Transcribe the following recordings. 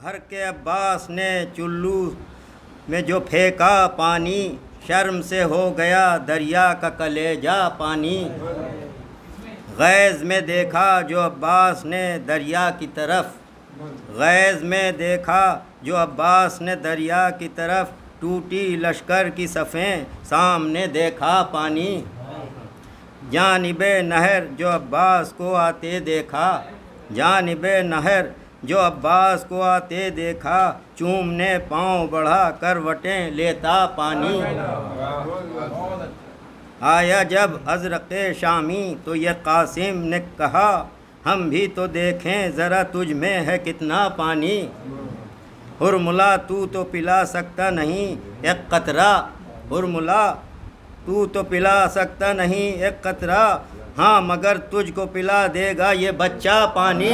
بھر کے عباس نے چلو میں جو پھینکا پانی، شرم سے ہو گیا دریا کا کلیجہ پانی۔ غیظ میں دیکھا جو عباس نے دریا کی طرف، غیظ میں دیکھا جو عباس نے دریا کی طرف، ٹوٹی لشکر کی صفیں سامنے دیکھا پانی۔ جانب نہر جو عباس کو آتے دیکھا، جانب نہر جو عباس کو آتے دیکھا، چومنے پاؤں بڑھا کروٹیں لیتا پانی۔ آیا جب ازرق شامی تو یہ قاسم نے کہا، ہم بھی تو دیکھیں ذرا تجھ میں ہے کتنا پانی۔ ہرملا تو پلا سکتا نہیں ایک قطرہ، ہرملا تو پلا سکتا نہیں ایک قطرہ، ہاں مگر تجھ کو پلا دے گا یہ بچہ پانی۔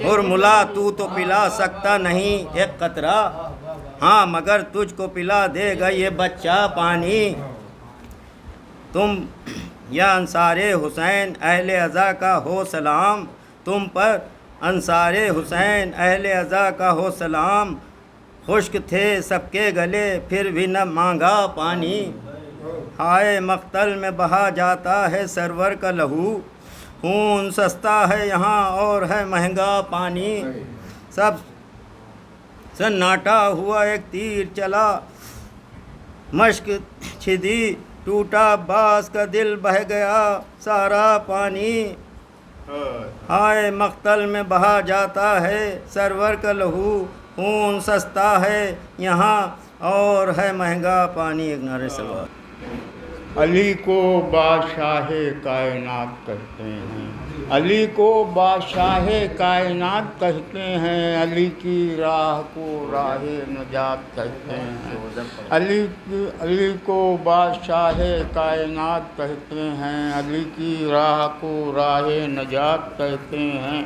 ہرملا تو پلا سکتا نہیں ایک قطرہ، ہاں مگر تجھ کو پلا دے گا یہ بچہ پانی۔ تم یا انصار حسین اہل عزا کا ہو سلام، تم پر انصار حسین اہل عزا کا ہو سلام، خشک تھے سب کے گلے پھر بھی نہ مانگا پانی۔ ہائے مقتل میں بہا جاتا ہے سرور کا لہو، خون سستا ہے یہاں اور ہے مہنگا پانی۔ سب سناٹا ہوا ایک تیر چلا، مشک چھدی ٹوٹا عباس کا دل بہہ گیا سارا پانی۔ ہائے مقتل میں بہا جاتا ہے سرور کا لہو، خون سستا ہے یہاں اور ہے مہنگا پانی۔ ایک نعرہ سلوات۔ علی کو بادشاہ کائنات کہتے ہیں، علی کو بادشاہ کائنات کہتے ہیں، علی کی راہ کو راہ نجات کہتے ہیں۔ علی کو بادشاہ کائنات کہتے ہیں، علی کی راہ کو راہ نجات کہتے ہیں۔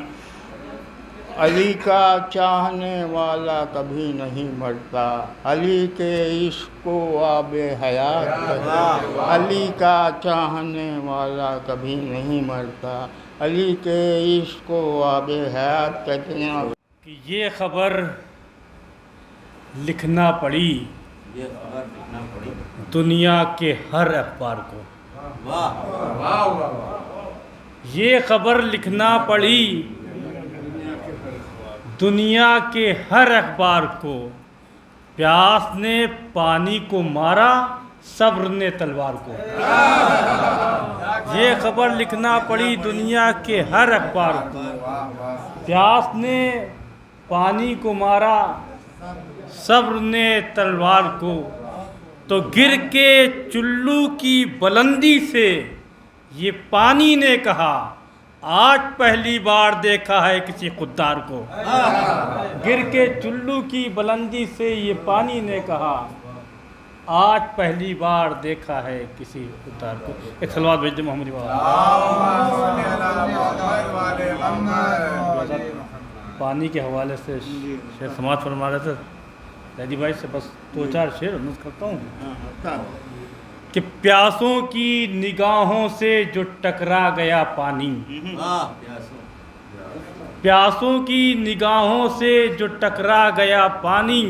علی کا چاہنے والا کبھی نہیں مرتا، علی کے عشق کو آب حیات کہتے ہیں۔ علی کا چاہنے والا کبھی نہیں مرتا، علی کے عشق کو آب حیات کہتے ہیں۔ کہ یہ خبر لکھنا پڑی دنیا کے ہر اخبار کو، یہ خبر لکھنا پڑی دنیا کے ہر اخبار کو، پیاس نے پانی کو مارا صبر نے تلوار کو۔ یہ خبر لکھنا پڑی دنیا کے ہر اخبار کو، پیاس نے پانی کو مارا صبر نے تلوار کو۔ تو گر کے چلو کی بلندی سے یہ پانی نے کہا، آج پہلی بار دیکھا ہے کسی خوددار کو۔ گر کے چلو کی بلندی سے یہ پانی نے کہا، آج پہلی بار دیکھا ہے کسی خوددار کو۔ ایک صلوات بھیج دیں محمد پانی کے حوالے سے شعر سماعت فرما رہے تھے دادی بھائی سے، بس دو چار شعر نوٹ کرتا ہوں کہ پیاسوں کی نگاہوں سے جو ٹکرا گیا پانی، پیاسوں کی نگاہوں سے جو ٹکرا گیا پانی،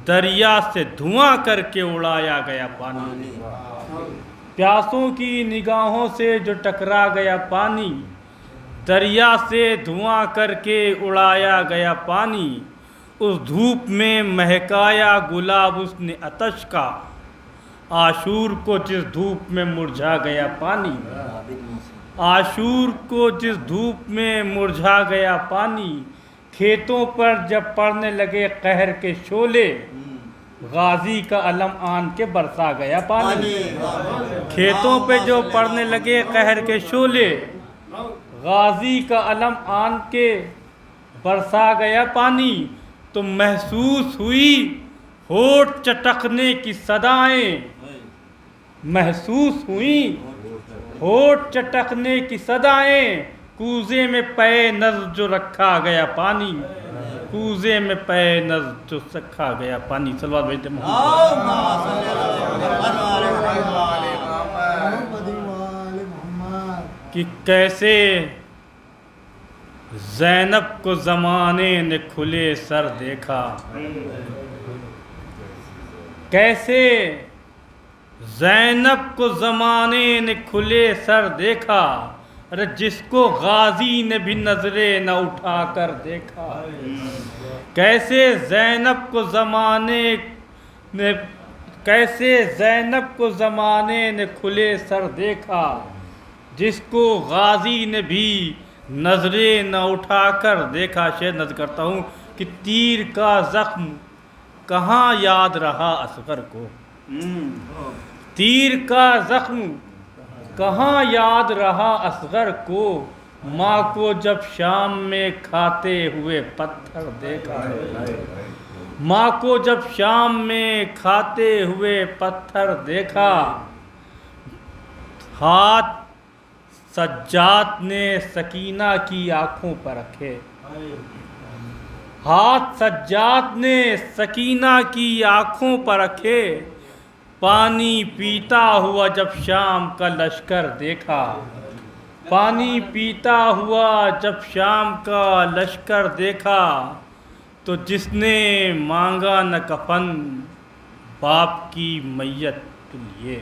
دریا سے دھواں کر کے اڑایا گیا پانی۔ پیاسوں کی نگاہوں سے جو ٹکرا گیا پانی، دریا سے دھواں کر کے اڑایا گیا پانی۔ اس دھوپ میں مہکایا گلاب اس نے عطش کا، عاشور کو جس دھوپ میں مرجھا گیا پانی، عاشور کو جس دھوپ میں مرجھا گیا پانی۔ کھیتوں پر جب پڑنے لگے قہر کے شعلے، غازی کا علم آن کے برسا گیا پانی۔ کھیتوں پہ جو پڑنے لگے قہر کے شعلے، غازی کا علم آن کے برسا گیا پانی۔ تو محسوس ہوئی ہونٹ چٹکنے کی صدائیں، محسوس ہوئی ہونٹ چٹکنے کی صدائیں، کوزے میں پے نز جو رکھا گیا پانی، کوزے میں پے نز جو رکھا گیا پانی۔ صلوات بھیجتے کہ کیسے زینب کو زمانے نے کھلے سر دیکھا. کیسے زینب کو زمانے نے کھلے سر دیکھا, ارے جس کو غازی نے بھی نظریں نہ اٹھا کر دیکھا. کیسے زینب کو زمانے نے کھلے سر دیکھا, جس کو غازی نے بھی نظریں نہ اٹھا کر دیکھا. شعر نظر کرتا ہوں کہ تیر کا زخم کہاں یاد رہا اصغر کو, تیر کا زخم کہاں یاد رہا اصغر کو, ماں کو جب شام میں کھاتے ہوئے پتھر دیکھا. ماں کو جب شام میں کھاتے ہوئے پتھر دیکھا. ہاتھ سجاد نے سکینہ کی آنکھوں پر رکھے. ہاتھ سجاد نے سکینہ کی آنکھوں پر رکھے. پانی پیتا ہوا جب شام کا لشکر دیکھا. پانی پیتا ہوا جب شام کا لشکر دیکھا. تو جس نے مانگا نہ کفن باپ کی میت کے لیے,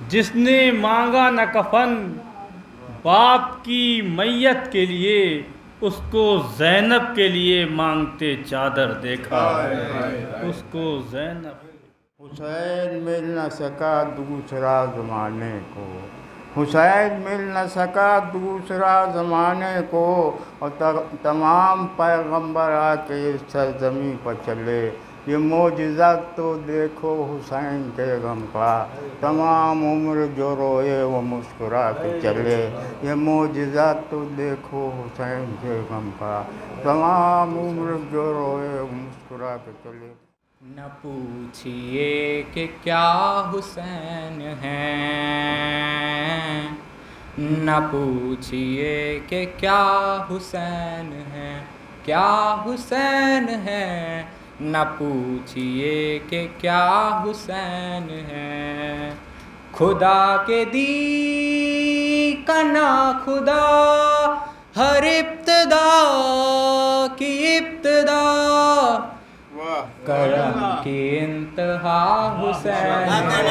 جس نے مانگا نہ کفن باپ کی میت کے لیے, اس کو زینب کے لیے مانگتے چادر دیکھا. اس کو زینب. حسین مل نہ سکا دوسرا زمانے کو, حسین مل نہ سکا دوسرا زمانے کو, اور تمام پیغمبر آ کے اس سرزمین پر چلے. یہ معجزہ تو دیکھو حسین کے غم کا, تمام عمر جو روئے وہ مسکرا کے چلے. یہ معجزہ تو دیکھو حسین کے غم کا, تمام عمر جو روئے وہ مسکرا کے چلے. نہ پوچھئے کہ کیا حسین ہیں, نہ پوچھئے کہ کیا حسین ہیں, کیا حسین ہیں. نہ پوچھئے کہ کیا حسین ہیں. خدا کے دی کا نا خدا, ہر ابتدا کی ابتدا, کرم کی انتہا حسین ہے.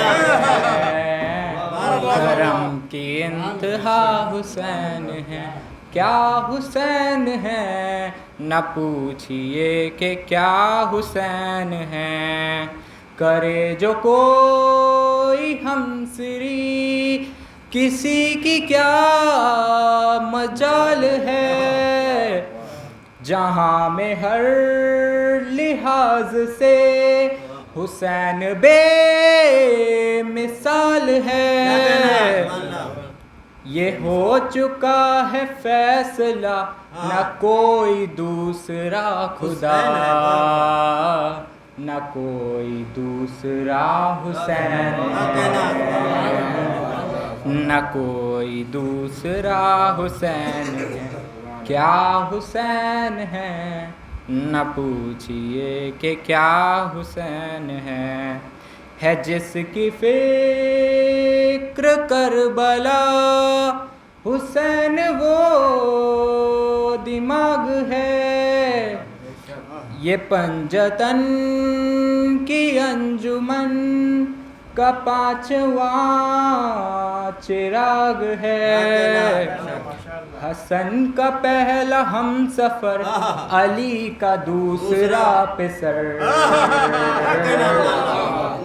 کرم کی انتہا حسین ہے. کیا حسین ہے. نہ پوچھئے کہ کیا حسین ہے. کرے جو کوئی ہمسری کسی کی کیا مجال ہے. جہاں میں ہر لحاظ سے حسین بے مثال ہے. یہ ہو چکا ہے فیصلہ نہ کوئی دوسرا خدا, نہ کوئی دوسرا حسین ہے, نہ کوئی دوسرا حسین ہے. کیا حسین ہے. نہ پوچھئے کہ کیا حسین ہے جس کی فکر کربلا, حسین وہ دماغ ہے. یہ پنجتن کی انجمن کا 5واں چراغ ہے. حسن کا پہلا ہم سفر, علی کا دوسرا پسر,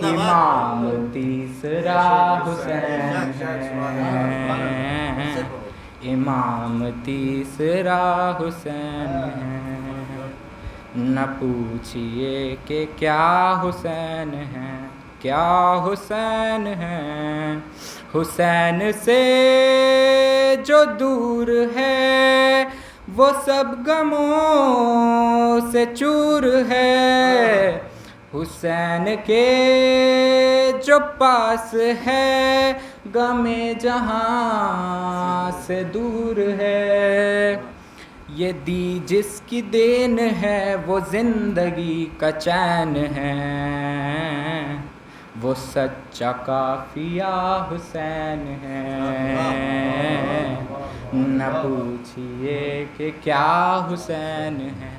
امام تیسرا حسین ہے. امام تیسرا حسین ہے. نہ پوچھئے کہ کیا حسین ہے, کیا حسین ہے. حسین سے جو دور ہے وہ سب غموں سے چور ہے. حسین کے جو پاس ہے غم جہاں سے دور ہے. یہ دی جس کی دین ہے وہ زندگی کا چین ہے. وہ سچا کافیہ حسین ہے. نہ پوچھئے کہ کیا حسین ہے،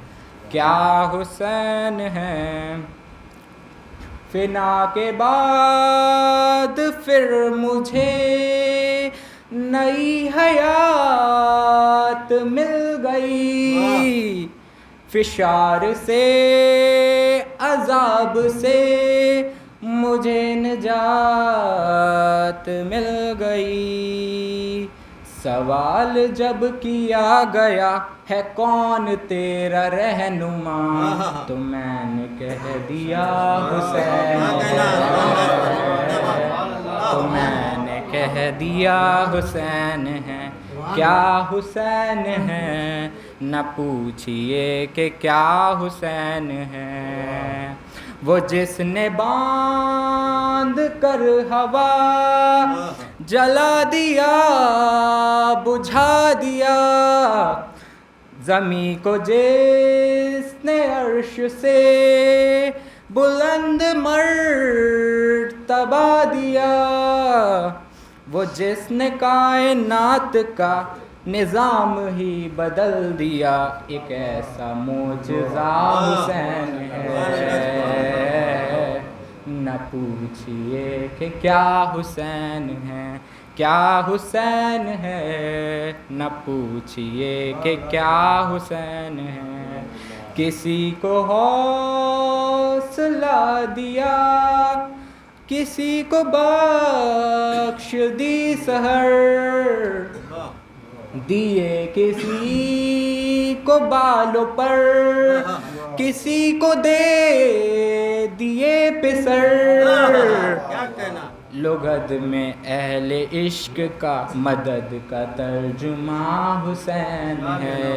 کیا حسین ہے۔ فنا کے بعد پھر مجھے نئی حیات مل گئی، فشار سے عذاب سے مجھے نجات مل گئی۔ سوال جب کیا گیا ہے کون تیرا رہنما، تو میں نے کہہ دیا حسین ہے، تو میں نے کہہ دیا حسین ہے۔ کیا حسین ہے، نہ پوچھئے کہ کیا حسین ہے۔ وہ جس نے باندھ کر ہوا جلا دیا بجھا دیا، زمیں کو جس نے عرش سے بلند مرتبہ دیا، وہ جس نے کائنات کا نظام ہی بدل دیا، ایک ایسا معجزہ حسین ہے۔ نہ پوچھئے کہ کیا حسین ہے، کیا حسین ہے، نہ پوچھئے کہ کیا حسین ہے۔ کسی کو حوصلہ دیا، کسی کو بخش دی سحر، دیے کسی کو بالوں پر، کسی کو دے دیے پسر۔ لغت میں اہل عشق کا مدد کا ترجمہ حسین ہے،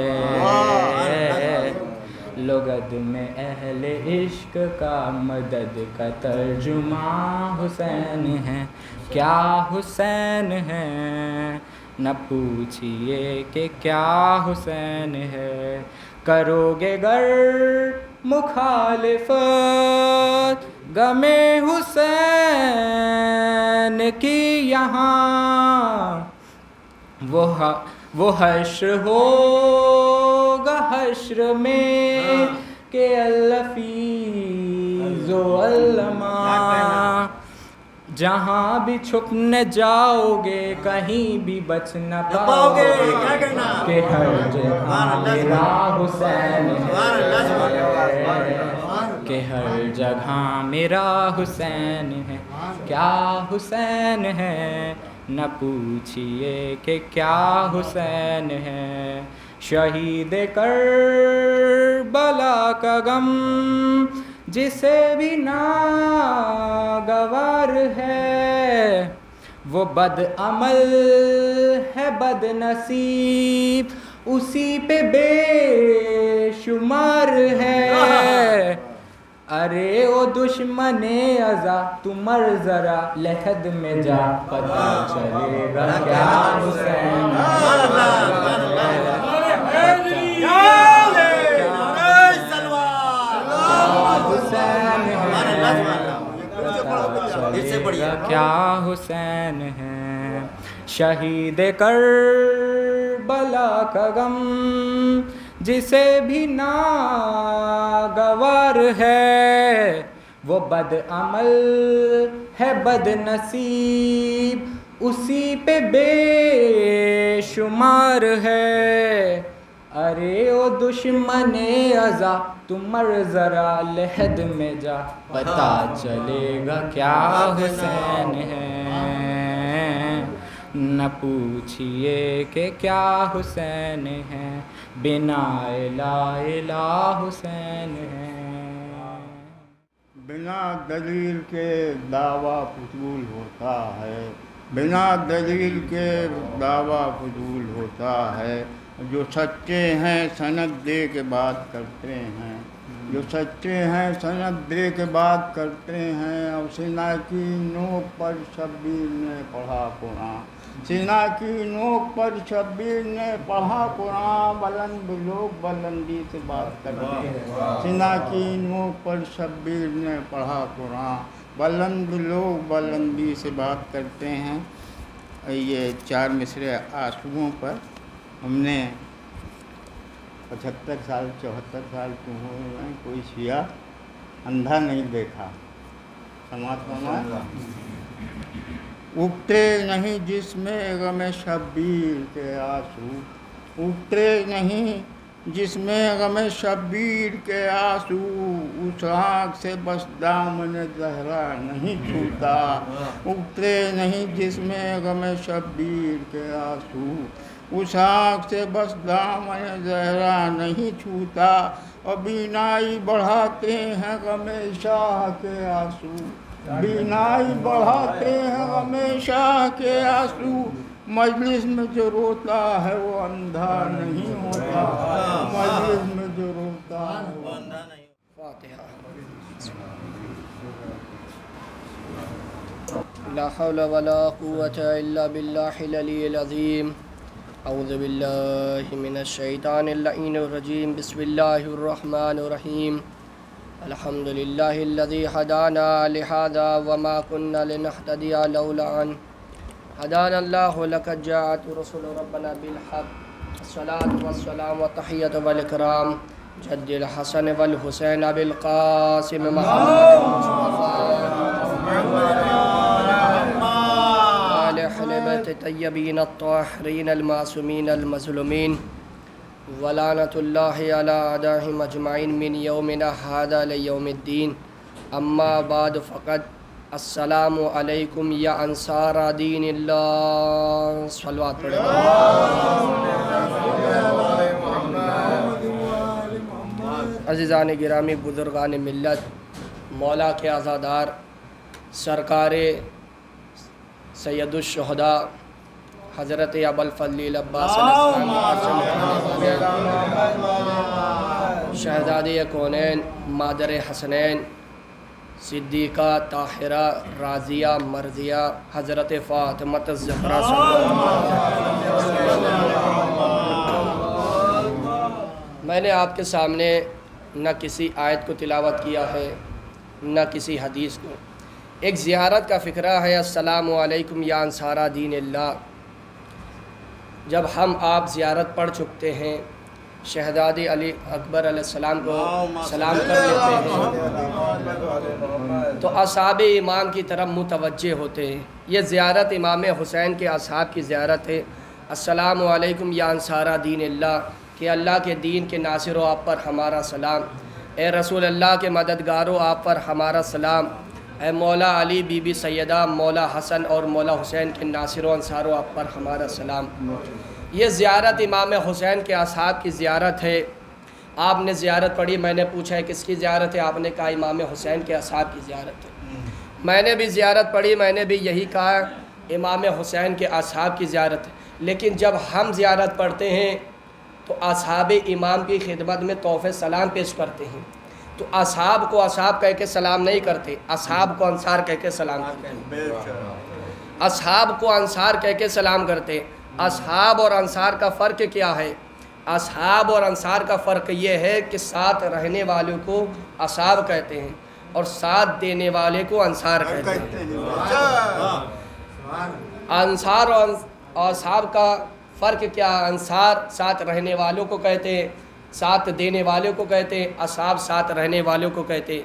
لغت میں اہل عشق کا مدد کا ترجمہ حسین ہے۔ کیا حسین ہے، نہ پوچھئے کہ کیا حسین ہے۔ کرو گے گر مخالفت غم حسین کی یہاں، وہ حشر ہوگا حشر میں کہ الفیض و علماء، جہاں بھی چھپنے جاؤ گے کہیں بھی بچ نہ پاؤ گے، کہ ہر جگہ میرا حسین ہے، کہ ہر جگہ میرا حسین ہے۔ کیا حسین ہے، نہ پوچھئے کہ کیا حسین ہے۔ شہید کربلا کا غم جسے بھی ناگوار ہے، وہ بد عمل ہے بد نصیب اسی پہ بے شمار ہے۔ ارے او دشمن ازا تو مر ذرا لحد میں جا، پتہ چلے گا کیا حسین ہے۔ کیا حسین ہے، شہید کربلا کا غم جسے بھی ناگوار ہے، وہ بد عمل ہے بد نصیب اسی پہ بے شمار ہے۔ ارے او دشمن ازا تم مر ذرا لحد میں جا، پتہ چلے گا کیا حسین ہے۔ نہ پوچھئے کہ کیا حسین ہے، بنا لا الہ حسین ہے۔ بنا دلیل کے دعویٰ فضول ہوتا ہے، بنا دلیل کے دعویٰ فضول ہوتا ہے۔ جو سچے ہیں سند دے کے بات کرتے ہیں، جو سچے ہیں سند دے کے بات کرتے ہیں، اور سینا کی نوک پر شبیر نے پڑھا قرآن، سینا کی نوک پر شبیر نے پڑھا قرآن، بلند لوگ بلندی سے بات کرتے ہیں، سینا کی نوک پر شبیر نے پڑھا قرآن، بلند لوگ بلندی سے بات کرتے ہیں۔ یہ 4 مصرعے آنسوؤں پر हमने 75 साल 74 साल की उम्र में कोई शिया अंधा नहीं देखा। समाज उगते नहीं जिसमें गमे शब्बीर के आंसू, उगते नहीं जिसमें गमे शब्बीर के आंसू, उस आँख से बस दामन ज़हरा नहीं छूता। उगते नहीं जिसमें गमे शब्बीर के आंसू, उस आँख से बस दामन ज़हरा नहीं छूता। और बीनाई बढ़ाते हैं गमे शाह के आंसू, बीनाई बढ़ाते हैं गमे शाह के आंसू। मजलिस में जो रोता है वो अंधा नहीं होता, मजलिस में जो रोता है वो अंधा नहीं होता। ला हौला वला कुव्वता इल्ला बिल्लाहिल अलिय्यिल अज़ीम। अऊज़ु बिल्लाहि मिनश शैतानिर लईनिर रजीम। बिस्मिल्लाहिर रहमानिर रहीम। अल्हम्दुलिल्लाहिल्लज़ी हदाना लिहाज़ा वमा कुन्ना लिनहतदिया लौला अन हदानल्लाहु लक़द जाअत रसूलु रब्बना बिल हक़्क़। अस्सलातु वस्सलामु व तहिय्यतु वल इकराम जद्दिल हसन वल हुसैन अबिल क़ासिम मुहम्मद मुस्तफ़ा आले अहले बैत तय्यबीन अत्ताहिरीन अल मासूमीन अल मज़लूमीन वलानतुल्लाहि अला अदाहिम अजमाइन मिन यौमिना हाज़ा लियौमिद्दीन। अम्मा बाद फ़क़द अस्सलामु अलैकुम या अंसारा दीनिल्लाह। सलवात पढ़ें। अज़ीज़ान गिरामी, बुज़ुर्गान मिल्लत, मौला के आज़ादार सरकार सैयदुश्शुहदा हज़रत अबुल फ़ज़ल अब्बास शहज़ादी कौनैन मादर हसनैन सिद्दीक़ा ताहिरा राज़िया मर्ज़िया हज़रत फ़ातिमा ज़हरा, मैंने आपके सामने न किसी आयत को तिलावत किया है न किसी हदीस को। एक ज़ियारत का फ़िक्रा है, अस्सलामु अलैकुम या अंसारा दीनिल्लाह। जब हम आप ज़ियारत पढ़ चुकते हैं, शहज़ादी अली अकबर अलैहिस्सलाम को सलाम कर लेते हैं, तो असहाब इमाम की तरफ मुतवज्जे होते हैं। ये ज़ियारत इमाम हुसैन के असहाब की ज़ियारत है। अस्सलामु अलैकुम या अंसारा दीनिल्लाह, कि अल्लाह के दीन के नासिरो आप पर हमारा सलाम। ए रसूल अल्लाह के मददगारों आप पर हमारा सलाम। ए मौला अली, बीबी सैयदा, मौला हसन और मौला हुसैन के नासिरो अंसारों आप पर हमारा सलाम। ये ज़ियारत इमाम हुसैन के असहाब की ज़ियारत है। आपने ज़ियारत पढ़ी, मैंने पूछा है किसकी ज़ियारत है, आपने कहा इमाम हुसैन के असहाब की ज़ियारत है। मैंने भी ज़ियारत पढ़ी, मैंने भी यही कहा इमाम हुसैन के असहाब की ज़ियारत है। लेकिन जब हम ज़ियारत पढ़ते हैं तो असहाब इमाम की खिदमत में तोहफ़े सलाम पेश करते हैं। तो असहाब को असहाब कह के सलाम नहीं करते, असहाब को अंसार कह के सलाम करते हैं। असहाब को अंसार कह के सलाम करते। असहाब और अंसार का फ़र्क क्या है? असहाब और अंसार का फ़र्क ये है कि साथ रहने वालों को असहाब कहते हैं और साथ देने वाले को अंसार कहते हैं। अंसार और असहाब का फ़र्क क्या? अंसार साथ रहने वालों को कहते हैं, साथ देने वालों को कहते हैं। असहाब साथ रहने वालों को कहते हैं।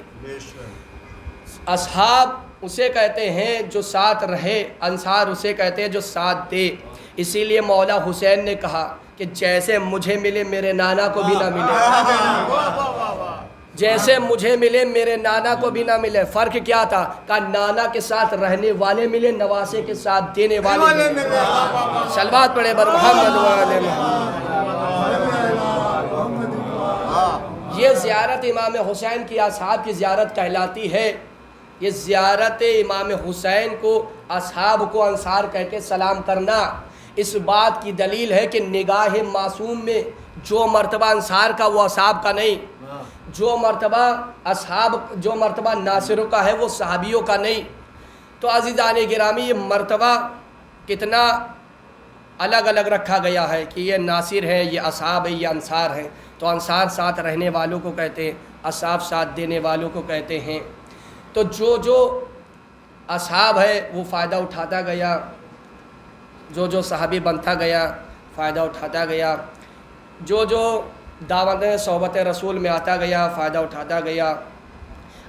असहाब उसे कहते हैं जो साथ रहे, अंसार उसे कहते हैं जो साथ दे। इसीलिए मौला हुसैन ने कहा कि जैसे मुझे मिले मेरे नाना को भी ना मिले, जैसे मुझे मिले मेरे नाना को भी ना मिले। फ़र्क क्या था? का नाना के साथ रहने वाले मिले, नवासे के साथ देने वाले मिले। सलवात पढ़े बर मोहम्मद वाले मोहम्मद। ये ज़ियारत इमाम हुसैन की असहाब की ज़ियारत कहलाती है। ये ज़ियारत इमाम हुसैन को असहाब को अंसार कह के सलाम करना इस बात की दलील है कि निगाह मासूम में जो मर्तबा अंसार का वो असहाब का नहीं, जो मर्तबा असहाब, जो मर्तबा नासिरों का है वो सहाबियों का नहीं। तो अज़ीज़ान गिरामी, ये मर्तबा कितना अलग अलग रखा गया है कि ये नासिर है, ये असहाब है, ये अंसार हैं। तो अंसार साथ रहने वालों को कहते हैं, असहाब साथ देने वालों को कहते हैं। तो जो जो असहाब है वो फ़ायदा उठाता गया, जो जो सहाबी बनता गया फ़ायदा उठाता गया, जो दावत सोहबत रसूल में आता गया फ़ायदा उठाता गया।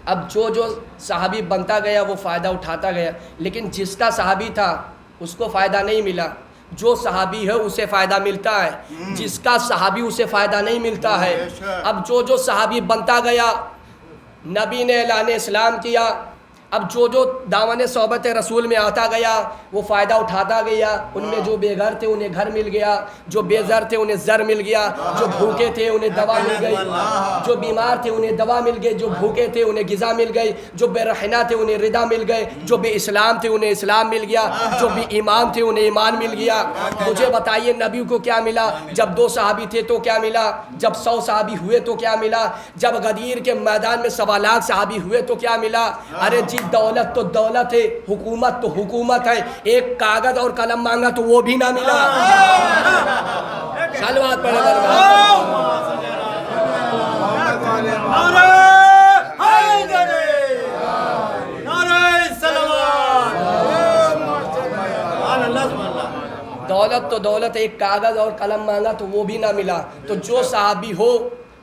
अब जो सहाबी बनता गया वो फ़ायदा उठाता गया, लेकिन जिसका सहाबी था उसको फ़ायदा नहीं मिला। जो सहाबी है उसे फ़ायदा मिलता है, जिसका सहाबी उसे फ़ायदा नहीं मिलता है। अब जो सहाबी बनता गया, नबी ने ऐलान इस्लाम किया, अब जो दामन सोहबत रसूल में आता गया वो फ़ायदा उठाता गया। उनमें जो बेघर थे उन्हें घर मिल गया, जो बेज़र थे उन्हें ज़र मिल गया, जो भूखे थे उन्हें दवा मिल गई, जो बीमार थे उन्हें दवा मिल गई, जो भूखे थे उन्हें ग़िज़ा मिल गई, जो बेरहना थे उन्हें रिदा मिल गए, जो बे इस्लाम थे उन्हें इस्लाम मिल गया, जो बे ईमान थे उन्हें ईमान मिल गया। मुझे बताइए नबी को क्या मिला? जब 2 सहाबी थे तो क्या मिला? जब 100 सहाबी हुए तो क्या मिला? जब गदीर के मैदान में 1.25 लाख सहाबी हुए तो क्या मिला? अरे जी दौलत तो दौलत है, हुकूमत तो हुकूमत है, एक कागज और कलम मांगा तो वो भी ना मिला। सलवात पढ़े दौलत तो दौलत, एक कागज और कलम मांगा तो वो भी ना मिला। तो जो सहाबी हो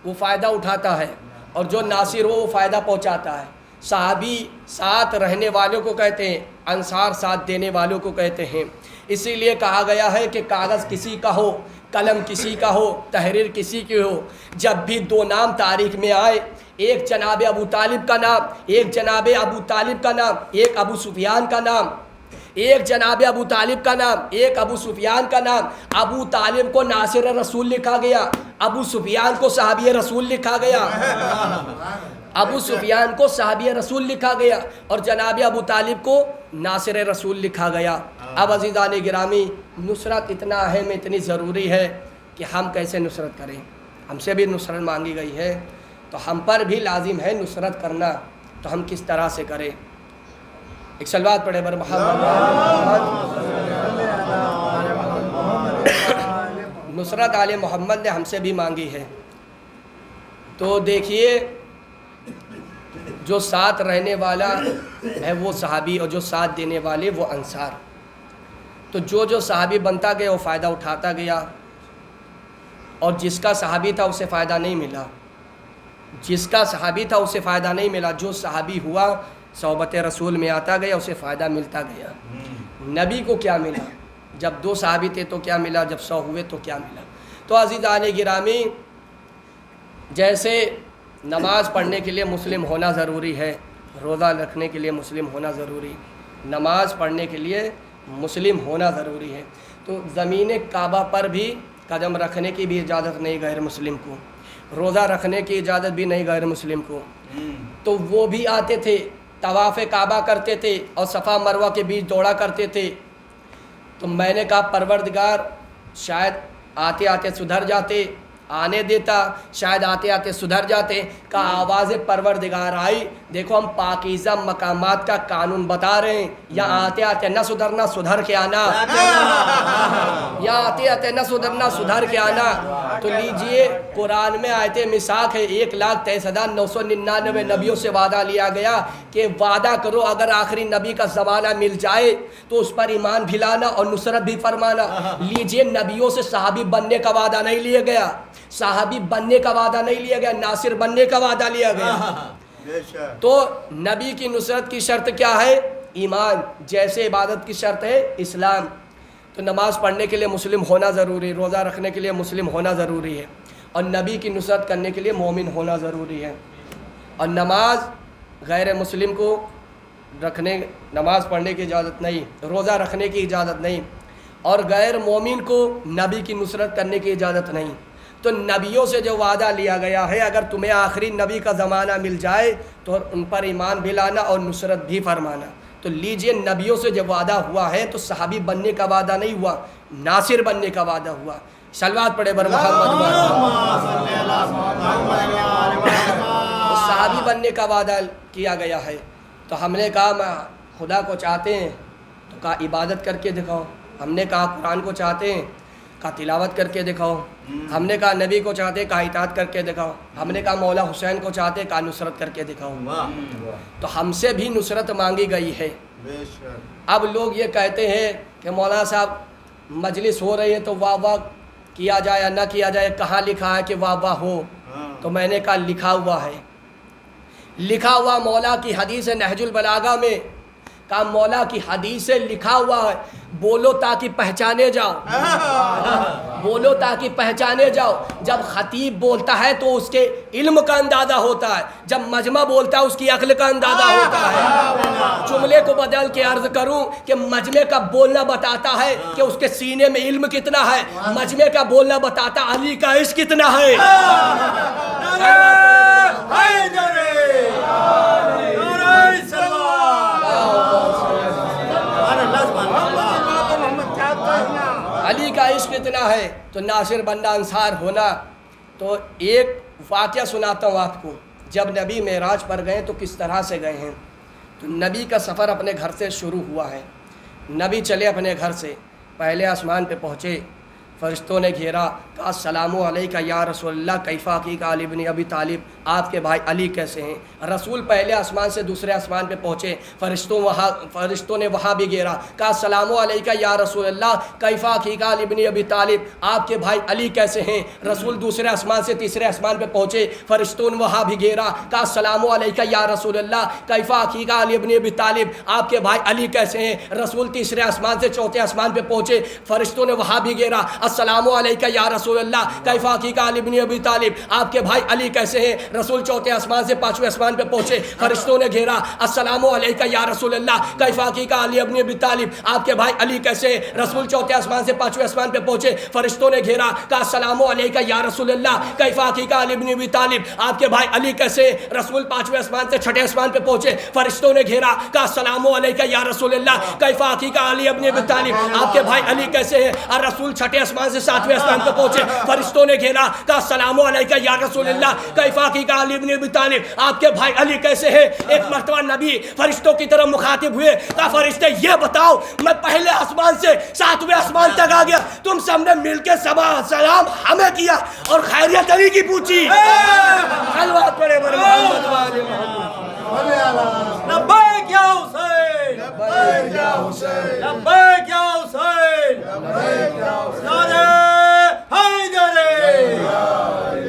वो फ़ायदा उठाता है और जो नासिर हो वो फ़ायदा पहुंचाता है। सहाबी साथ रहने वालों को कहते हैं, अंसार साथ देने वालों को कहते हैं। इसीलिए कहा गया है कि कागज़ किसी का हो, कलम किसी का हो, तहरीर किसी की हो, जब भी 2 नाम तारीख में आए, एक जनाब अबू तालिब का नाम, एक जनाब अबू तालिब का नाम, एक अबू सुफियान का नाम, एक जनाब अबू तालिब का नाम, एक अबू सुफियान का नाम। अबू तालिब को नासिर रसूल लिखा गया, अबू सुफियान को सहाबी रसूल लिखा गया, अबू सुफियान को सहाबी रसूल लिखा गया और जनाब अबू तालिब को नासिर रसूल लिखा गया। अब अज़ीज़ान गिरामी, नुसरत इतना अहम, इतनी ज़रूरी है कि हम कैसे नुसरत करें। हमसे भी नुसरत मांगी गई है तो हम पर भी लाजिम है नुसरत करना, तो हम किस तरह से करें। एक सलवात पढ़े बर मोहम्मद। नुसरत आले मोहम्मद ने हमसे भी मांगी है। तो देखिए, जो साथ रहने वाला है वो सहाबी और जो साथ देने वाले वो अंसार। तो जो सहाबी बनता गया वो फ़ायदा उठाता गया और जिसका सहाबी था उसे फ़ायदा नहीं मिला, जिसका सहाबी था उसे फ़ायदा नहीं मिला। जो सहाबी हुआ सोहबत रसूल में आता गया उसे फ़ायदा मिलता गया। नबी को क्या मिला? जब 2 सहाबी थे तो क्या मिला? जब 100 हुए तो क्या मिला? तो अज़ीज़ान गिरामी, जैसे नमाज़ पढ़ने के लिए मुस्लिम होना ज़रूरी है, रोज़ा रखने के लिए मुस्लिम होना ज़रूरी, नमाज़ पढ़ने के लिए मुस्लिम होना ज़रूरी है, तो ज़मीन काबा पर भी कदम रखने की भी इजाज़त नहीं गैर मुस्लिम को, रोज़ा रखने की इजाज़त भी नहीं गैर मुस्लिम को। तो वो भी आते थे, तवाफ़ काबा करते थे और सफ़ा मरवा के बीच दौड़ा करते थे। तो मैंने कहा परवरदिगार शायद आते आते सुधर जाते, आने देता, शायद आते आते सुधर जाते। का आवाज़ परवरदिगार आई, देखो हम पाकीज़ा मकामात का कानून बता रहे हैं, या आते आते न सुधरना सुधर के आना, या आते आते न सुधरना सुधर के आना। तो लीजिए, कुरान में आयते मिसाक है, 1,23,999 नबियों से वादा लिया गया कि वादा करो अगर आखिरी नबी का ज़माना मिल जाए तो उस पर ईमान भी लाना और नुसरत भी फरमाना। लीजिए, नबियों से सहाबी बनने का वादा नहीं लिया गया, सहाबी बनने का वादा नहीं लिया गया, नासिर बनने का वादा लिया गया। तो नबी की नुसरत की शर्त क्या है? ईमान। जैसे इबादत की शर्त है इस्लाम। तो नमाज़ पढ़ने के लिए मुस्लिम होना ज़रूरी है, रोज़ा रखने के लिए मुस्लिम होना ज़रूरी है, और नबी की नुसरत करने के लिए मोमिन होना ज़रूरी है। और नमाज गैर मुस्लिम को नमाज़ पढ़ने की इजाज़त नहीं, रोज़ा रखने की इजाज़त नहीं, और गैर मोमिन को नबी की नुसरत करने की इजाज़त नहीं। तो नबियों से जो वादा लिया गया है, अगर तुम्हें आखिरी नबी का ज़माना मिल जाए तो उन पर ईमान भी लाना और नुसरत भी फरमाना। तो लीजिए, नबियों से जब वादा हुआ है तो सहाबी बनने का वादा नहीं हुआ, नासिर बनने का वादा हुआ। सलवात पढ़े बर मोहम्मद। तो सहाबी बनने का वादा किया गया है। तो हमने कहा मैं खुदा को चाहते हैं, तो कहा इबादत करके दिखाओ। हमने कहा कुरान को चाहते हैं, कहा तिलावत करके दिखाओ। हमने कहा नबी को चाहते, कहा इताअत करके दिखाओ। हमने कहा मौला हुसैन को चाहते, कहा नुसरत करके दिखाओ। तो हमसे भी नुसरत मांगी गई है। अब लोग ये कहते हैं कि मौलाना साहब मजलिस हो रही है तो वाह वाह किया जाए या ना किया जाए, कहाँ लिखा है कि वाह वाह हो? तो मैंने कहा लिखा हुआ है, लिखा हुआ मौला की हदीस है नहजुल बलागा में, कहा मौला की हदीस से लिखा हुआ है, बोलो ताकि पहचाने जाओ, बोलो ताकि पहचाने जाओ। जब खतीब बोलता है तो उसके इल्म का अंदाज़ा होता है, जब मजमा बोलता है उसकी अक्ल का अंदाज़ा होता है। जुमले को बदल के अर्ज करूं कि मजमे का बोलना बताता है कि उसके सीने में इल्म कितना है, मजमे का बोलना बताता अली का इश्क कितना है। अली का इश्क इतना है तो नासिर बंदा अंसार होना। तो एक वाक़या सुनाता हूँ आपको। जब नबी मेराज पर गए तो किस तरह से गए हैं। तो नबी का सफ़र अपने घर से शुरू हुआ है। नबी चले अपने घर से, पहले आसमान पे पहुँचे, फरिश्तों ने घेरा, कहा अस्सलामु अलैका या रसूलल्लाह कैफ़ा अकीका अली इब्न अबी तालिब, आपके भाई अली कैसे हैं। रसूल पहले आसमान से दूसरे आसमान पे पहुँचे, फरिश्तों ने वहाँ भी घेरा, कहा अस्सलामु अलैका या रसूलल्लाह कैफ़ा अकीका अली इब्न अबी तालिब, आपके भाई अली कैसे हैं। रसूल दूसरे आसमान से तीसरे आसमान पे पहुँचे, फरिश्तों ने वहाँ भी घेरा, कहा अस्सलामु अलैका या रसूलल्लाह कैफ़ा अकीका अली इब्न अबी तालिब, आपके भाई अली कैसे हैं। रसूल तीसरे आसमान से चौथे आसमान पे पहुँचे, फरिश्तों ने वहाँ भी घेरा, अस्सलामु अलैका या रसूलल्लाह कैफ़ा अकीका अली इब्न अबी तालिब, आपके भाई अली कैसे हैं। रसूल चौथे आसमान से पांचवें आसमान पे पहुंचे, फरिश्तों ने घेरा, अस्सलामु अलैका या रसूलल्लाह कैफ़ा अकीका अली इब्न अबी तालिब, आपके भाई अली कैसे हैं। रसूल चौथे आसमान से पांचवें आसमान पे पहुंचे, फरिश्तों ने घेरा, कहा अस्सलामु अलैका या रसूलल्लाह कैफ़ा अकीका अली इब्न अबी तालिब, आपके भाई अली कैसे हैं। रसूल पांचवें आसमान से छठे आसमान पे पहुंचे, फरिश्तों ने घेरा, कहा अस्सलामु अलैका या रसूलल्लाह कैफ़ा अकीका अली इब्न अबी तालिब, आपके भाई अली कैसे हैं। और रसूल छठे आसमान से सातवें आसमान पे पहुंचे, फरिश्तों ने घेरा, कहा अस्सलामु अलैका या रसूलल्लाह कैफ़ा अकीका अली इब्न अबी तालिब, आपके भाई अली कैसे हैं। एक मर्तबा नबी फरिश्तों की तरफ मुखातिब हुए, कहा फरिश्ते ये बताओ, मैं पहले आसमान से सातवें आसमान तक आ गया, तुम सबने मिलकर सलाम हमें किया और खैरियत अली की पूछी। सलवात पढ़े बर मोहम्मद वाले मोहम्मद। लब्बैक या हुसैन, लब्बैक या हुसैन, लब्बैक या हुसैन, लब्बैक या हुसैन, नारे हैदरी,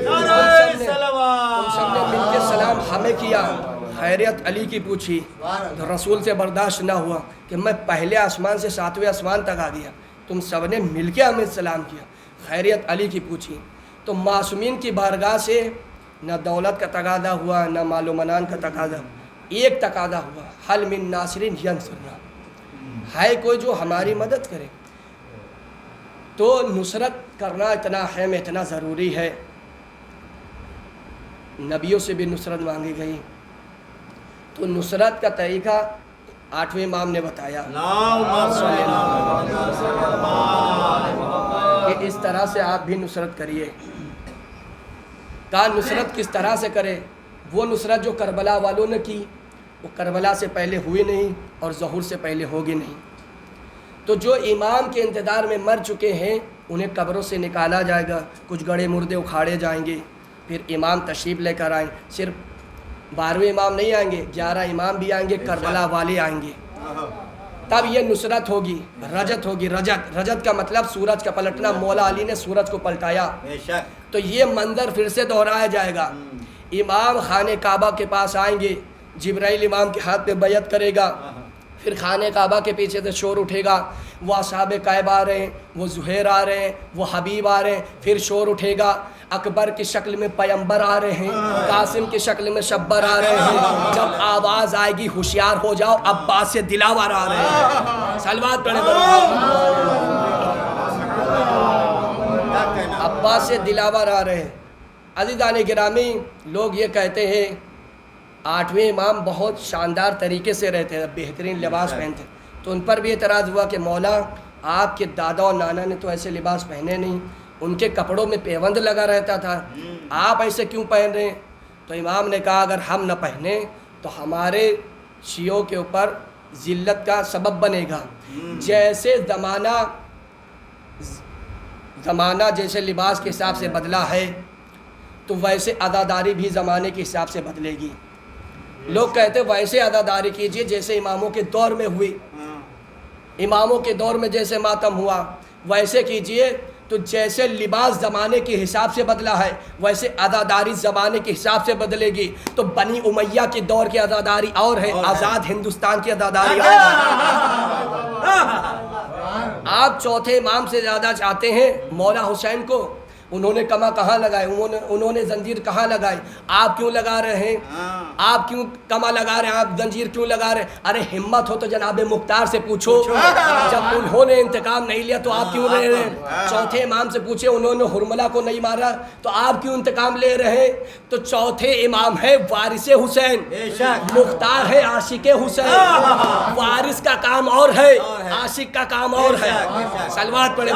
नारे सलवात। तुम सबने मिलकर सलाम हमें किया, खैरियत अली की पूछी। तो रसूल से बर्दाश्त ना हुआ कि मैं पहले आसमान से सातवें आसमान तक आ गया, तुम सबने मिलकर हमें सलाम किया, खैरियत अली की पूछी। तो मासूमीन की बारगाह से न दौलत का तकादा हुआ, न मालो मनान का तकादा, एक तकादा हुआ, हल मिन नासिरिन यंसुरना, है कोई जो हमारी मदद करे। तो नुसरत करना इतना अहम, इतना ज़रूरी है। नबियों से भी नुसरत मांगी गई। तो नुसरत का तरीक़ा आठवें इमाम ने बताया कि इस तरह से आप भी नुसरत करिए। कहा नुसरत किस तरह से करे। वो नुसरत जो करबला वालों ने की, वो करबला से पहले हुई नहीं और ज़हूर से पहले होगी नहीं। तो जो इमाम के इंतज़ार में मर चुके हैं उन्हें कब्रों से निकाला जाएगा, कुछ गड़े मुर्दे उखाड़े जाएंगे, फिर इमाम तशरीफ़ लेकर आएंगे। सिर्फ 12वें इमाम नहीं आएंगे, 11 इमाम भी आएंगे, करबला वाले आएंगे। तब ये नुसरत होगी, रजत होगी। रजत का मतलब सूरज का पलटना, मौला अली ने सूरज को पलटाया। तो ये मंजर फिर से दोहराया जाएगा। इमाम खाने काबा के पास आएंगे, जिब्राइल इमाम के हाथ में बैयत करेगा, फिर खाने काबा के पीछे से शोर उठेगा, वो असहाबे कैब आ रहे हैं, वो ज़ुहैर आ रहे हैं, वो हबीब आ रहे हैं, फिर शोर उठेगा, अकबर की शक्ल में पैगंबर आ रहे हैं, कासिम की शक्ल में शब्बर आ रहे हैं। जब आवाज़ आएगी होशियार हो जाओ, अब्बास से दिलावर आ रहे हैं। सलवात पढ़े, अब्बास से दिलावर आ रहे हैं। अज़ीज़ान गिरामी, लोग ये कहते हैं 8वें इमाम बहुत शानदार तरीके से रहते हैं, बेहतरीन लिबास पहनते। तो उन पर भी एतराज़ हुआ कि मौला आपके दादा और नाना ने तो ऐसे लिबास पहने नहीं, उनके कपड़ों में पेवंद लगा रहता था, आप ऐसे क्यों पहन रहे हैं। तो इमाम ने कहा अगर हम न पहने तो हमारे शियों के ऊपर ज़िल्लत का सबब बनेगा। जैसे ज़माना जैसे लिबास के हिसाब से बदला है तो वैसे अदादारी भी ज़माने के हिसाब से बदलेगी। लोग कहते वैसे अदादारी कीजिए जैसे इमामों के दौर में हुई। इमामों के दौर में जैसे मातम हुआ, ویسے کیجئے تو جیسے لباس زمانے کے حساب سے بدلا ہے ویسے عزاداری زمانے کے حساب سے بدلے گی. تو بنی امیہ کے دور کی عزاداری اور ہے, آزاد ہندوستان کی عزاداری اور ہے. آپ چوتھے امام سے زیادہ چاہتے ہیں مولا حسین کو. انہوں نے کما کہاں لگائے, انہوں نے زنجیر کہاں لگائی, آپ کیوں لگا رہے ہیں؟ آپ کیوں کما لگا رہے ہیں, آپ زنجیر کیوں لگا رہے ہیں؟ ارے ہمت ہو تو جناب مختار سے پوچھو, جب انہوں نے انتقام نہیں لیا تو آپ کیوں لے رہے ہیں؟ چوتھے امام سے پوچھے, انہوں نے حرملہ کو نہیں مارا تو آپ کیوں انتقام لے رہے ہیں؟ تو چوتھے امام ہے وارث حسین, مختار ہے عاشق حسین. وارث کا کام اور ہے, عاشق کا کام اور ہے. صلوات پڑھے.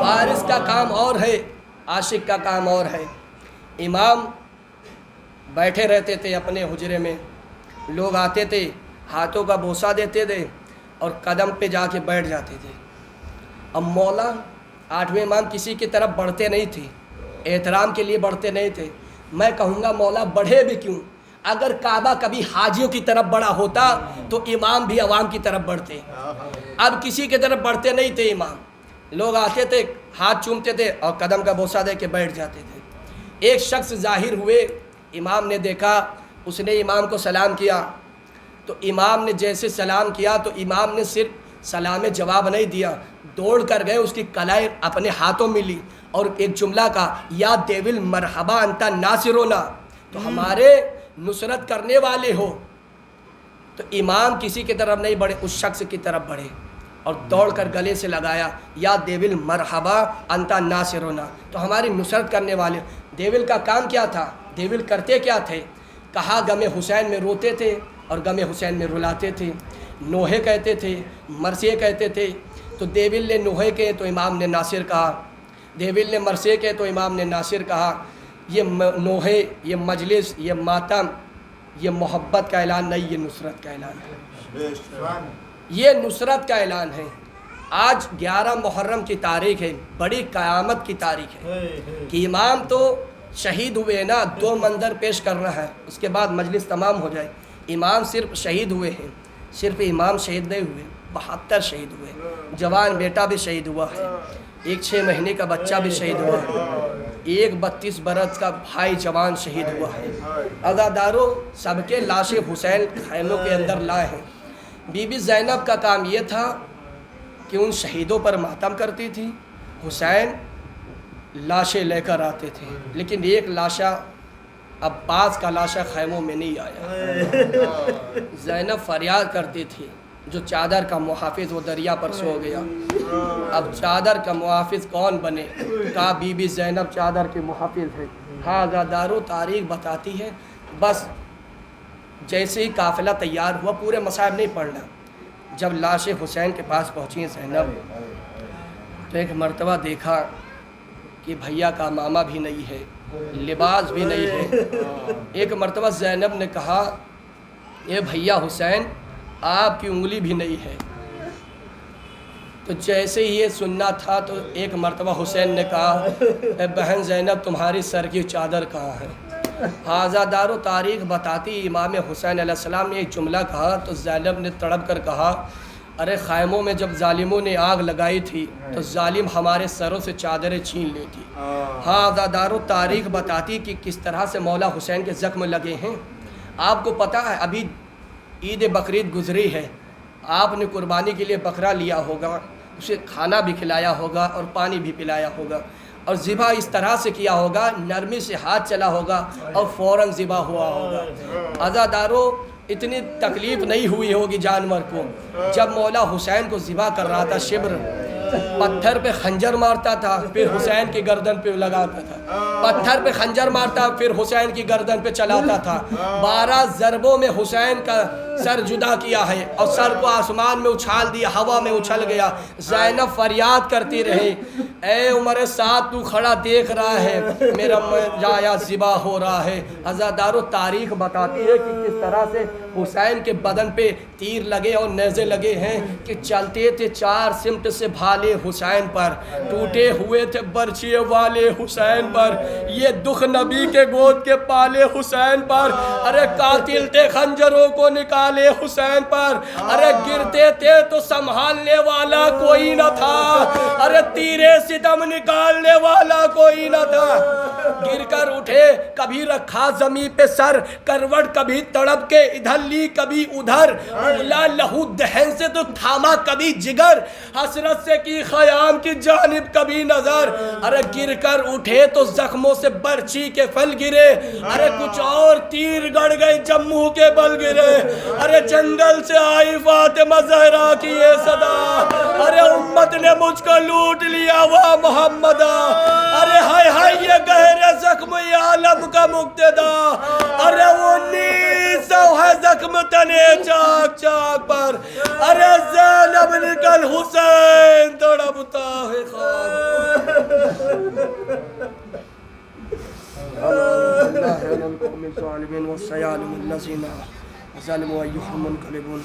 وارث کا کام اور ہے, عاشق کا کام اور ہے. امام بیٹھے رہتے تھے اپنے حجرے میں, لوگ آتے تھے ہاتھوں کا بوسہ دیتے تھے اور قدم پہ جا کے بیٹھ جاتے تھے. اب مولا آٹھویں امام کسی کی طرف بڑھتے نہیں تھے, احترام کے لیے بڑھتے نہیں تھے. میں کہوں گا مولا بڑھے بھی کیوں؟ اگر کعبہ کبھی حاجیوں کی طرف بڑھا ہوتا تو امام بھی عوام کی طرف بڑھتے. اب کسی کی طرف بڑھتے نہیں تھے امام. لوگ آتے تھے, ہاتھ چومتے تھے اور قدم کا بوسہ دے کے بیٹھ جاتے تھے. ایک شخص ظاہر ہوئے, امام نے دیکھا, اس نے امام کو سلام کیا. تو امام نے جیسے سلام کیا تو امام نے صرف سلام جواب نہیں دیا, دوڑ کر گئے, اس کی کلائی اپنے ہاتھوں میں لی اور ایک جملہ کہا, یا دیول مرحبا انتا ناصرونا, تو ہمارے نصرت کرنے والے ہو. تو امام کسی کی طرف نہیں بڑھے, اس شخص کی طرف بڑھے اور دوڑ کر گلے سے لگایا, یا دیول مرحبا انتا ناصرونا, تو ہماری نصرت کرنے والے. دیول کا کام کیا تھا, دیول کرتے کیا تھے؟ کہا غم حسین میں روتے تھے اور غم حسین میں رلاتے تھے. نوحے کہتے تھے, مرثیے کہتے تھے. تو دیول نے نوحے کہے تو امام نے ناصر کہا, دیول نے مرثیے کہے تو امام نے ناصر کہا. یہ نوحے, یہ مجلس, یہ ماتم, یہ محبت کا اعلان نہیں, یہ نصرت کا اعلان ہے. یہ نصرت کا اعلان ہے. آج 11 محرم کی تاریخ ہے, بڑی قیامت کی تاریخ ہے کہ امام تو شہید ہوئے نا, 2 منظر پیش کرنا ہے, اس کے بعد مجلس تمام ہو جائے. امام صرف شہید ہوئے ہیں, صرف امام شہید نہیں ہوئے, 72 شہید ہوئے. جوان بیٹا بھی شہید ہوا ہے, ایک 6 مہینے کا بچہ بھی شہید ہوا ہے, ایک 32 برس کا بھائی جوان شہید ہوا ہے. عزاداروں سب کے لاشیں حسین خیموں کے اندر لائے ہیں. بی بی زینب کا کام یہ تھا کہ ان شہیدوں پر ماتم کرتی تھی. حسین لاشیں لے کر آتے تھے, لیکن ایک لاشا عباس کا لاشا خیموں میں نہیں آیا. زینب فریاد کرتی تھی, جو چادر کا محافظ وہ دریا پر سو گیا, اب چادر کا محافظ کون بنے؟ کہا بی بی زینب چادر کے محافظ ہے. ہاں عزاداروں تاریخ بتاتی ہے. بس جیسے ہی قافلہ تیار ہوا, پورے مصائب نہیں پڑھنا, جب لاش حسین کے پاس پہنچی زینب تو ایک مرتبہ دیکھا کہ بھیا کا ماما بھی نہیں ہے, لباس بھی نہیں ہے. ایک مرتبہ زینب نے کہا, اے بھیا حسین آپ کی انگلی بھی نہیں ہے. تو جیسے ہی یہ سننا تھا تو ایک مرتبہ حسین نے کہا, اے بہن زینب تمہاری سر کی چادر کہاں ہے؟ عزادارو تاریخ بتاتی امام حسین علیہ السلام نے ایک جملہ کہا تو زینب نے تڑپ کر کہا, ارے خیموں میں جب ظالموں نے آگ لگائی تھی تو ظالم ہمارے سروں سے چادریں چھین لی تھی. ہاں عزادارو تاریخ بتاتی کہ کس طرح سے مولا حسین کے زخم لگے ہیں. آپ کو پتہ ہے ابھی عید بقرعید گزری ہے, آپ نے قربانی کے لیے بکرا لیا ہوگا, اسے کھانا بھی کھلایا ہوگا اور پانی بھی پلایا ہوگا, اور ذبح اس طرح سے کیا ہوگا, نرمی سے ہاتھ چلا ہوگا اور فوراً ذبح ہوا ہوگا. عزادارو اتنی تکلیف نہیں ہوئی ہوگی جانور کو. جب مولا حسین کو ذبح کر رہا تھا, شبر پتھر پہ خنجر مارتا تھا, پھر حسین کی گردن پہ لگاتا تھا, پتھر پہ خنجر مارتا پھر حسین کی گردن پہ چلاتا تھا. 12 ضربوں میں حسین کا سر جدا کیا ہے اور سر کو آسمان میں اچھال دیا, ہوا میں اچھل گیا. زینب فریاد کرتی رہی, اے عمر سعد تو کھڑا دیکھ رہا ہے, میرا جایا ذبح ہو رہا ہے. عزادارو تاریخ بتاتی ہے کہ کس طرح سے حسین کے بدن پہ تیر لگے اور نیزے لگے ہیں کہ چلتے تھے 4 سمت سے بھالے حسین پر, ٹوٹے ہوئے تھے برچھیے والے حسین پر, یہ دکھ نبی کے گود کے پالے حسین پر. ارے قاتل تھے خنجروں کو نکال آل حسین پر، ارے گرتے تھے تو سنبھالنے والا کوئی نہ تھا، ارے تیرے ستم نکالنے والا کوئی نہ تھا۔ گر کر اٹھے کبھی رکھا زمین پہ سر، کروٹ کبھی تڑپ کے ادھر لی کبھی ادھر، اگلا لہو دہن سے تو تھاما کبھی جگر، حسرت سے کی خیام کی جانب کبھی نظر، ارے گر کر اٹھے تو زخموں سے برچھی کے پھل گرے، ارے کچھ اور تیر گڑ گئے جموں کے بل گرے، ارے جنگل سے آئی فاطمہ زہرا کی یہ صدا، ارے امت نے مجھ کو لوٹ لیا وہ محمدہ، ارے ہائے ہائے یہ گہرے زخم عالم کا مقتدا، ارے 1900 ہے زخم تنے چاک چاک پر، ارے زینب نکل حسین تڑپتا ہے خواب۔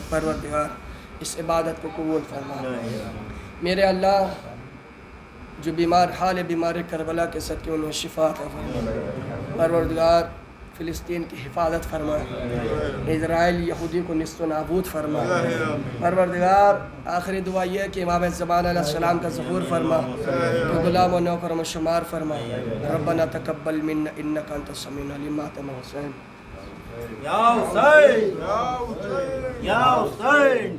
پروردگار اس عبادت کو قبول فرما۔ میرے اللہ جو بیمار حال بیمار کربلا کے صدقے انہیں شفا عطا فرما۔ پروردگار فلسطین کی حفاظت فرما، اسرائیل یہودی کو نیست و نابود فرما۔ پروردگار آخری دعا یہ ہے کہ امام زمان علیہ السلام کا ظہور فرما، کہ غلام و نوکر و شمار فرما۔ ربنا تقبل منا انک انت السمیع العلیم۔ ماتم حسین یا حسین یا حسین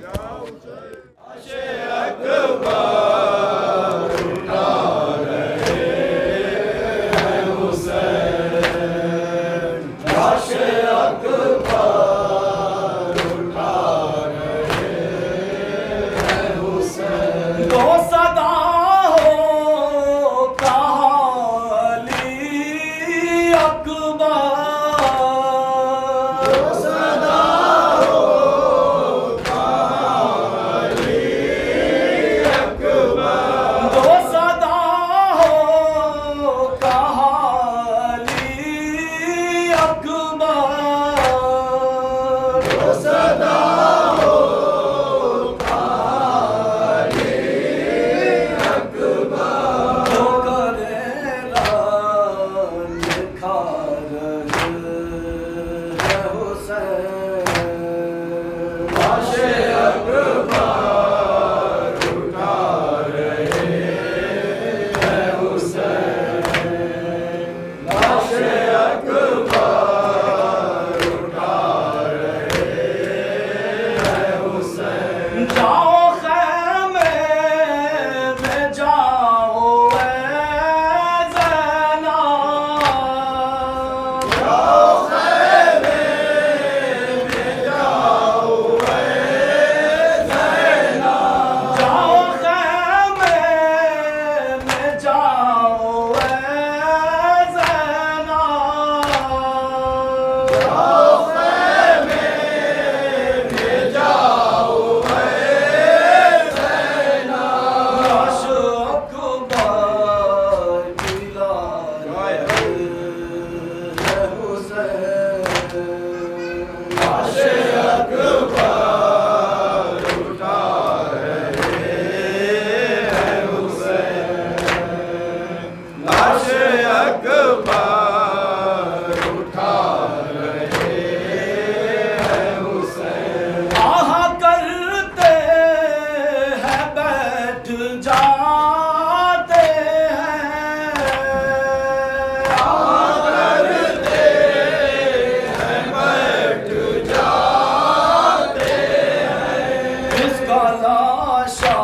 لاشا